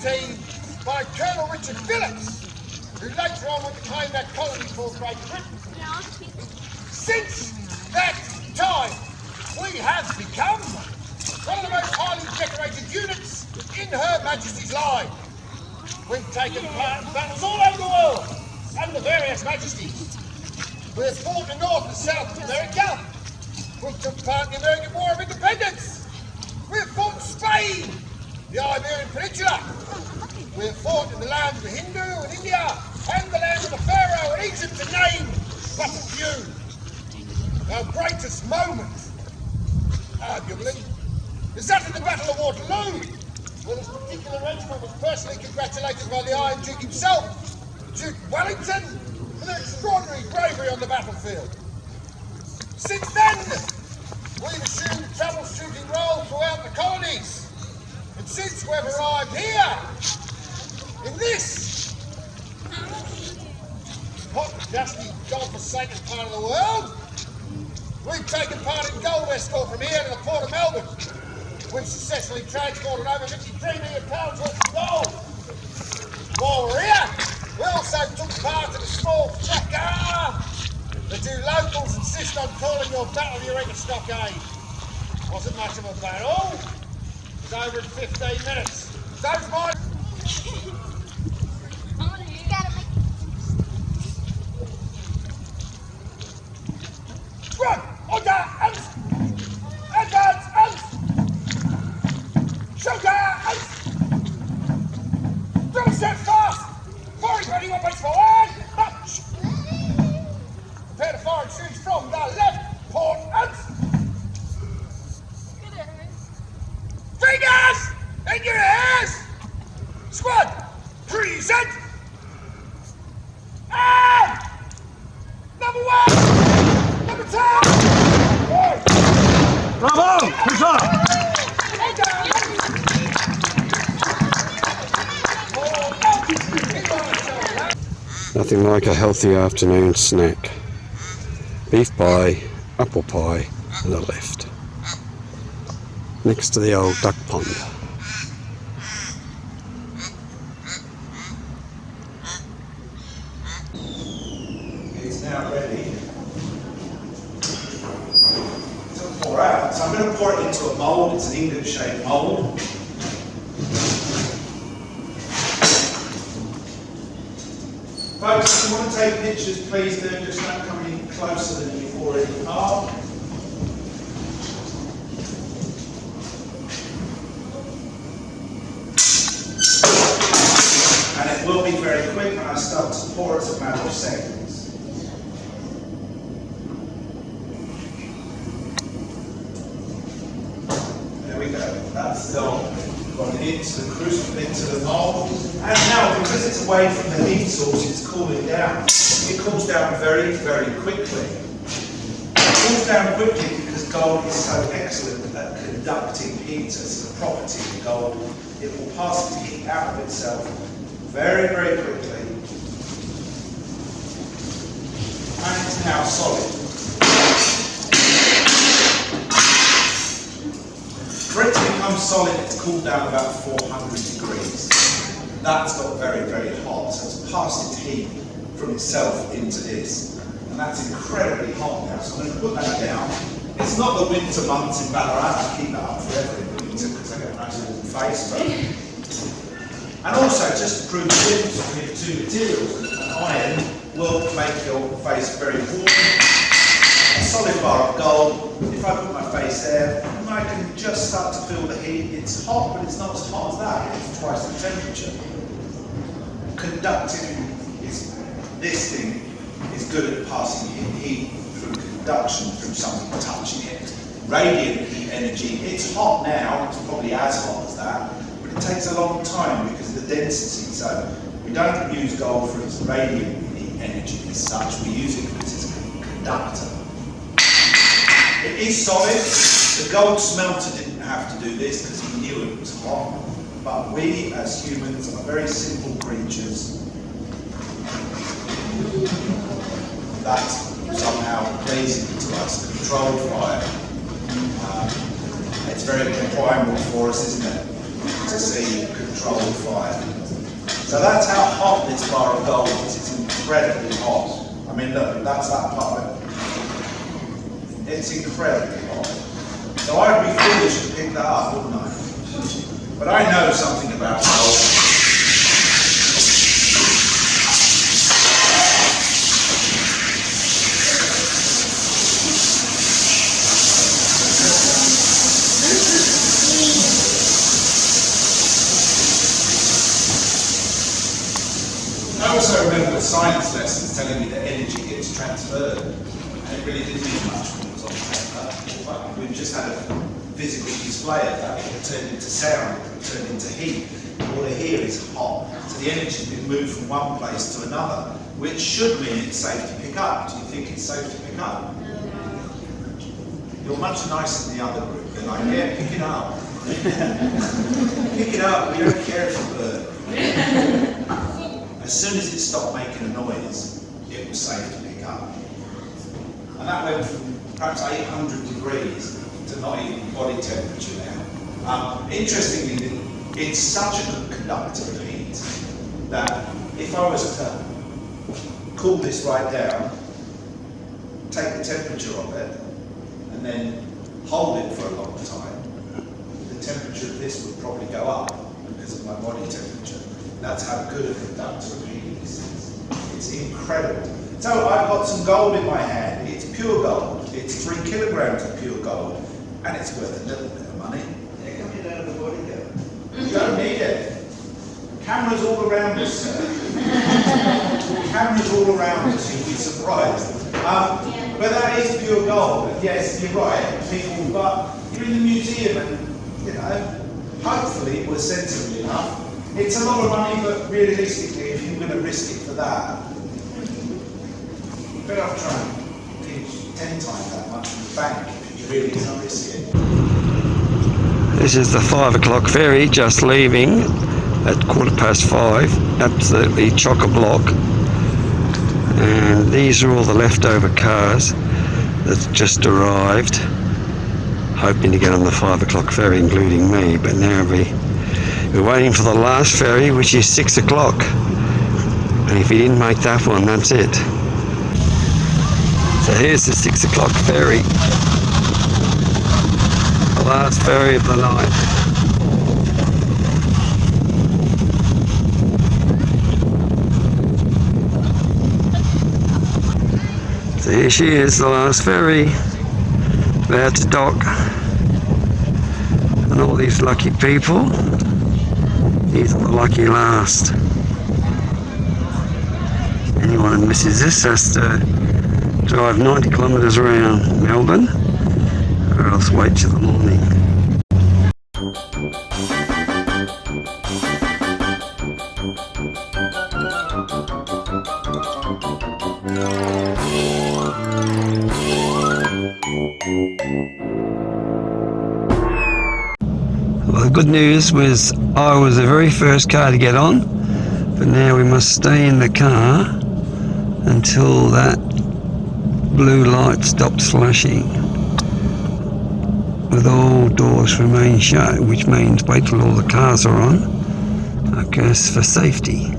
18 by Colonel Richard Phillips, who later on would claim that colony for Great Britain. Since that time, we have become one of the most highly decorated units in Her Majesty's line. We've taken part in battles all over the world under various majesties. We have fought in North and South America. We took part in the American War of Independence. We have fought in Spain, the Iberian Peninsula. We have fought in the land of the Hindu and India, and the land of the Pharaoh and Egypt, to name but a few. Our greatest moment, arguably, is that of the Battle of Waterloo, where this particular regiment was personally congratulated by the Iron Duke himself, Duke Wellington, for their extraordinary bravery on the battlefield. Since then, we've assumed a troubleshooting role throughout the colonies, and since we've arrived here, in this hot, dusty, God-forsaken part of the world, we've taken part in gold escort from here to the port of Melbourne. We've successfully transported over £53 million worth of gold. While we're here, we also took part in a small fracas that you locals insist on calling your Battle of Eureka Stockade. Wasn't much of a battle. It was over in 15 minutes. Those my... Run! Order! Advance! Shoulder! Double step fast! Firing ready, 1 pace forward! March! Prepare to fire and shoot from the left! Port and... Fingers! In your ears! Squad! Present! And... Number 1! Number 2! Bravo! Push up! Nothing like a healthy afternoon snack. Beef pie, apple pie and a lift. Next to the old duck pond. It's now ready to pour out. So I'm going to pour it into a mould. It's an ingot shaped mould. Folks, if you want to take pictures, please do. Just don't come any closer than you already are. And it will be very quick when I start to pour. It's a matter of seconds. There we go. That's done. Got it into the crucible, into the mould. And now, because it's away from the heat source, it's cooling down. It cools down very, very quickly. It cools down quickly because gold is so excellent at conducting heat. It's a property of gold. It will pass the heat out of itself very, very quickly. And it's now solid. For it to become solid, it's cooled down about 400 degrees. That's got very, very hot, so it's passed its heat from itself into this. And that's incredibly hot now, so I'm going to put that down. It's not the winter months in Ballarat, I keep that up forever in the winter because I get a nice warm face. And also, just to prove the difference between the two materials, an iron will make your face very warm. A solid bar of gold, if I put my face there, I can just start to feel the heat. It's hot, but it's not as hot as that. It's twice the temperature. Conductive is, this thing is good at passing heat through conduction, through something touching it. Radiant heat energy, it's hot now, it's probably as hot as that, but it takes a long time because of the density. So we don't use gold for its radiant heat energy as such, we use it because it's a conductor. It is solid. The gold smelter didn't have to do this because he knew it was hot, but we as humans are very simple creatures that somehow pleasing to us, controlled fire. It's very primal for us, isn't it? So see controlled fire. So that's how hot this bar of gold is. It's incredibly hot. I mean, look, that's that part. It's incredibly hot. So I'd be foolish to pick that up, wouldn't I? But I know something about gold. I also remember the science lessons telling me that energy gets transferred, and it really didn't mean much when it was on paper. But we've just had a physical display of that. It turned into sound, it turned into heat. All I hear is hot. So the energy's been moved from one place to another, which should mean it's safe to pick up. Do you think it's safe to pick up? You're much nicer than the other group. They're like, yeah, pick it up. Pick it up, we don't care if it's a bird. As soon as it stopped making a noise, it was safe to pick up. And that went from perhaps 800 degrees to not even body temperature now. Interestingly, it's such a good conductor of heat that if I was to cool this right down, take the temperature of it, and then hold it for a long time, the temperature of this would probably go up because of my body temperature. That's how good a conductor of heat this is. It's incredible. So I've got some gold in my hand. It's pure gold. It's 3 kilograms of pure gold, and it's worth a little bit of money. How come you don't have a body go? You don't need it. Cameras all around us, sir. Cameras all around us. You'll be surprised. But that is pure gold. And yes, you're right. People, but you're in the museum, and you know, hopefully it was sensible enough. It's a lot of money, but realistically, if you're going to risk it for that, you better off trying to teach 10 times that much in the bank if you're really going to risk it. This is the 5 o'clock ferry just leaving at 5:15, absolutely chock-a-block. And these are all the leftover cars that just arrived, hoping to get on the 5 o'clock ferry, including me, but now we're waiting for the last ferry, which is 6 o'clock. And if you didn't make that one, that's it. So here's the 6 o'clock ferry. The last ferry of the night. So here she is, the last ferry. About to dock. And all these lucky people. These are the lucky last. Anyone who misses this has to drive 90 kilometres around Melbourne, or else wait till the morning. Well, the good news was I was the very first car to get on, but now we must stay in the car until that blue light stops flashing, with all doors remain shut, which means wait till all the cars are on, I guess for safety.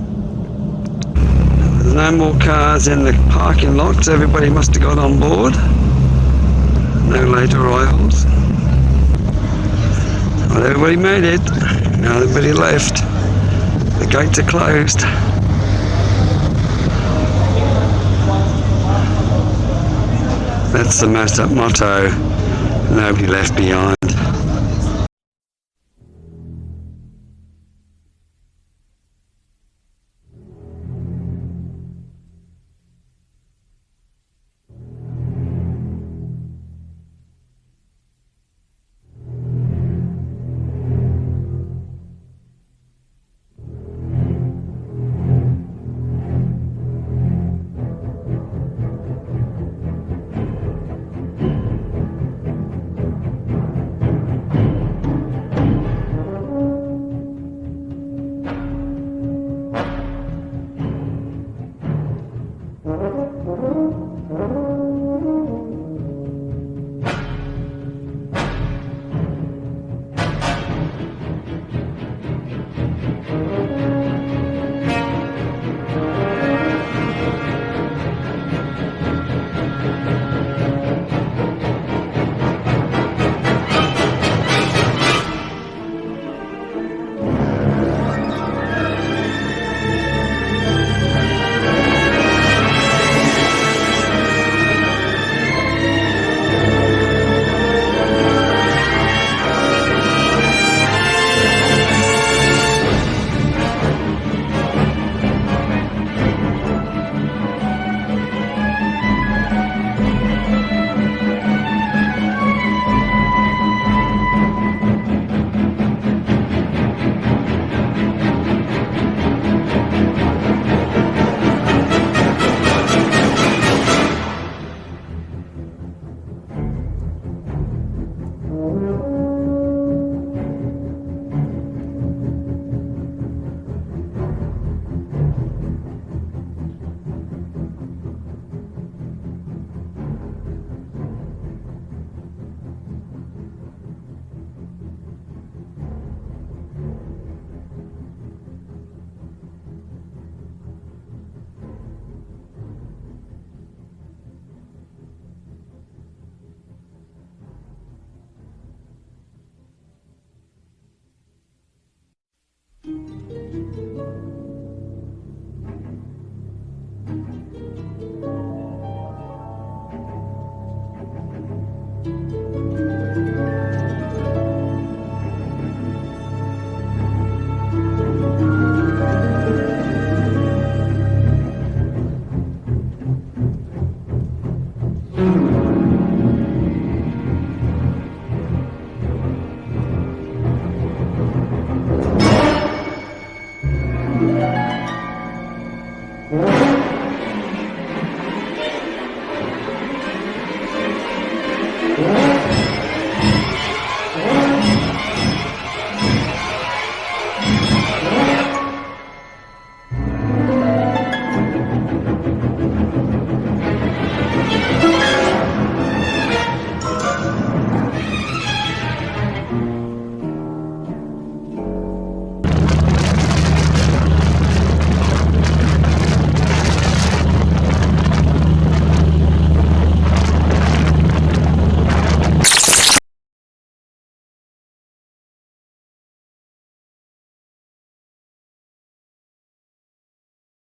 There's no more cars in the parking lots, everybody must have got on board. No late arrivals. Well, everybody made it. Now everybody left. The gates are closed. That's the motto. Nobody left behind.